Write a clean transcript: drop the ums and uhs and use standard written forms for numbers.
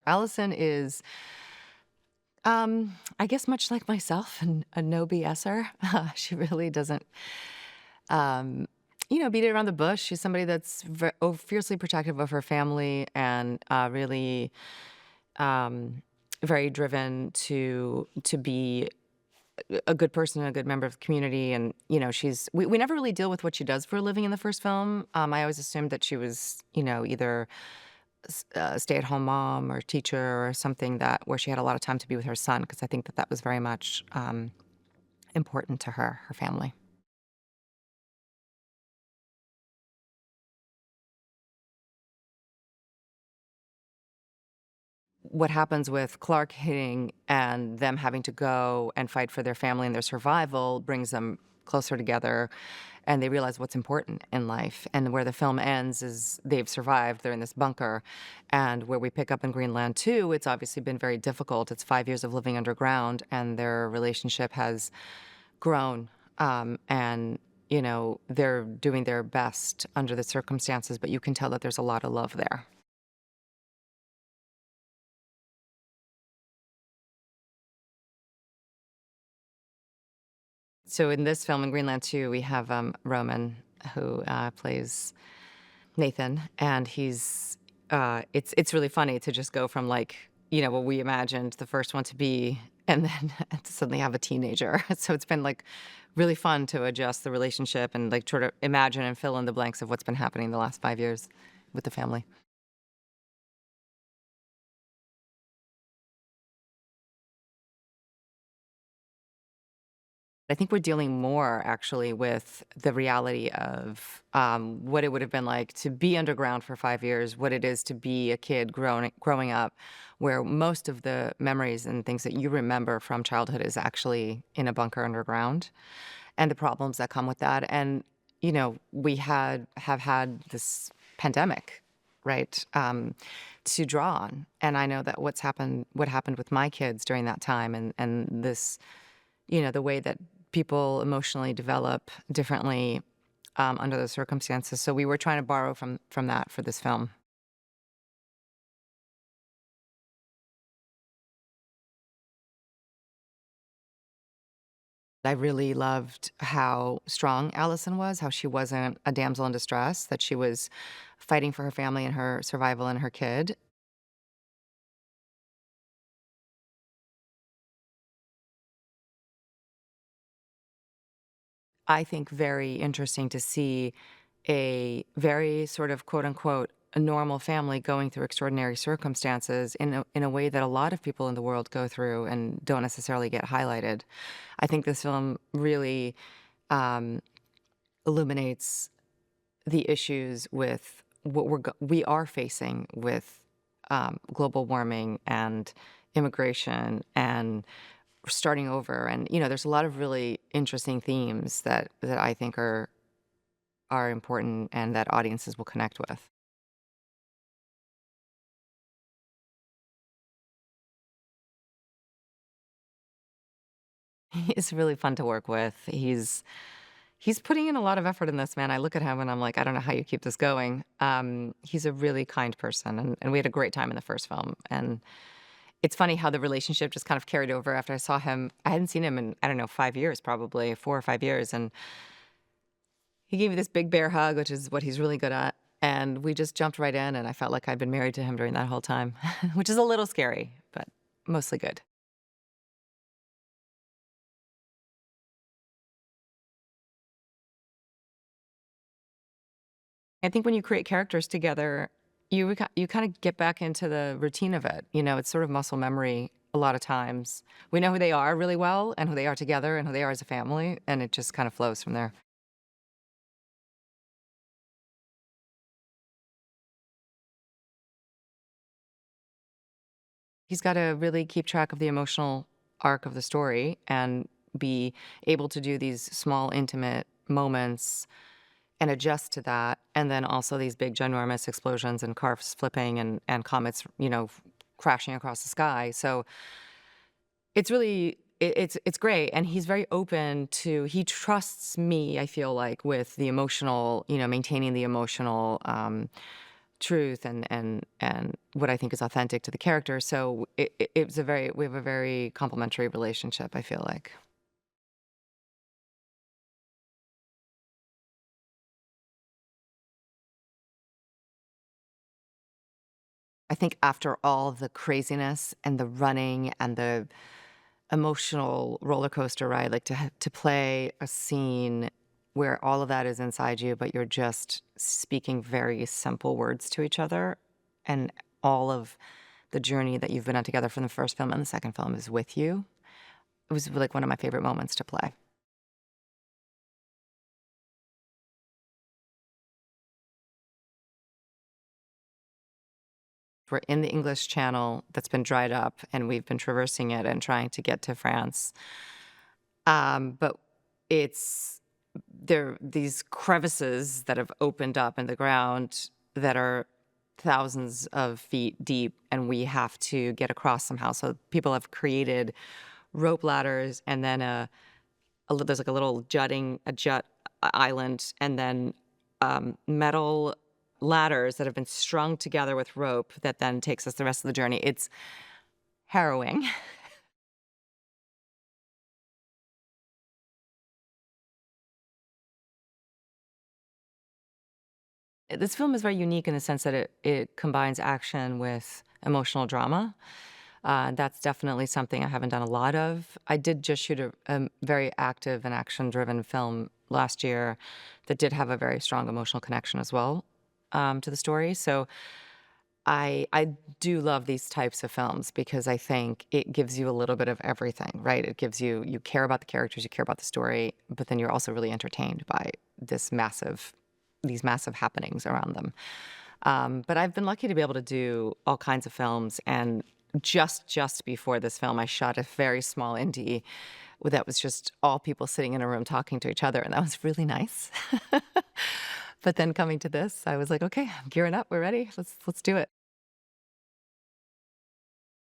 Allison is, I guess, much like myself, a no BSer. She really doesn't, um, beat it around the bush. She's somebody that's fiercely protective of her family and really um, very driven to be a good person and a good member of the community. And we never really deal with what she does for a living in the first film. I always assumed that she was either a stay-at-home mom or teacher or something that where she had a lot of time to be with her son, because I think that was very much important to her family. What happens with Clark hitting and them having to go and fight for their family and their survival brings them closer together, and they realize what's important in life. And where the film ends is they've survived, they're in this bunker. And where we pick up in Greenland too, it's obviously been very difficult. It's 5 years of living underground, and their relationship has grown. And they're doing their best under the circumstances, but you can tell that there's a lot of love there. So in this film, in Greenland too, we have Roman, who plays Nathan, and it's really funny to just go from, like, what we imagined the first one to be, and then to suddenly have a teenager. So it's been, like, really fun to adjust the relationship and, like, try to imagine and fill in the blanks of what's been happening the last 5 years with the family. I think we're dealing more actually with the reality of what it would have been like to be underground for 5 years, what it is to be a kid growing up, where most of the memories and things that you remember from childhood is actually in a bunker underground, and the problems that come with that. And we have had this pandemic, right, to draw on, and I know that what happened with my kids during that time, and this the way that people emotionally develop differently under those circumstances. So we were trying to borrow from that for this film. I really loved how strong Allison was, how she wasn't a damsel in distress, that she was fighting for her family and her survival and her kid. I think very interesting to see a very sort of quote unquote a normal family going through extraordinary circumstances in a way that a lot of people in the world go through and don't necessarily get highlighted. I think this film really um, illuminates the issues with what we are facing with global warming and immigration and starting over. And there's a lot of really interesting themes that I think are important and that audiences will connect with. He's really fun to work with. He's putting in a lot of effort in this, man. I look at him and I'm like, I don't know how you keep this going. He's a really kind person, and we had a great time in the first film. And it's funny how the relationship just kind of carried over after I saw him. I hadn't seen him in, I don't know, 5 years, probably 4 or 5 years. And he gave me this big bear hug, which is what he's really good at. And we just jumped right in, and I felt like I'd been married to him during that whole time, which is a little scary, but mostly good. I think when you create characters together, you kind of get back into the routine of it. It's sort of muscle memory a lot of times. We know who they are really well and who they are together and who they are as a family, and it just kind of flows from there. He's got to really keep track of the emotional arc of the story and be able to do these small, intimate moments and adjust to that. And then also these big, ginormous explosions and cars flipping and comets, crashing across the sky. So it's great. And he's very open to, he trusts me, I feel like, with the emotional, maintaining the emotional truth and what I think is authentic to the character. So it's a very we have a very complementary relationship, I feel like. I think after all the craziness and the running and the emotional roller coaster ride, like to play a scene where all of that is inside you, but you're just speaking very simple words to each other, and all of the journey that you've been on together from the first film and the second film is with you. It was like one of my favorite moments to play. We're in the English Channel that's been dried up, and we've been traversing it and trying to get to France. But it's there are these crevices that have opened up in the ground that are thousands of feet deep, and we have to get across somehow. So people have created rope ladders, and then there's like a little jut island, and then metal ladders that have been strung together with rope that then takes us the rest of the journey. It's harrowing. This film is very unique in the sense that it combines action with emotional drama. That's definitely something I haven't done a lot of. I did just shoot a very active and action-driven film last year that did have a very strong emotional connection as well to the story. So I do love these types of films because I think it gives you a little bit of everything, right? It gives you care about the characters, you care about the story, but then you're also really entertained by these massive happenings around them. But I've been lucky to be able to do all kinds of films, and just before this film, I shot a very small indie that was just all people sitting in a room talking to each other, and that was really nice. But then coming to this, I was like, okay, I'm gearing up. We're ready. Let's do it.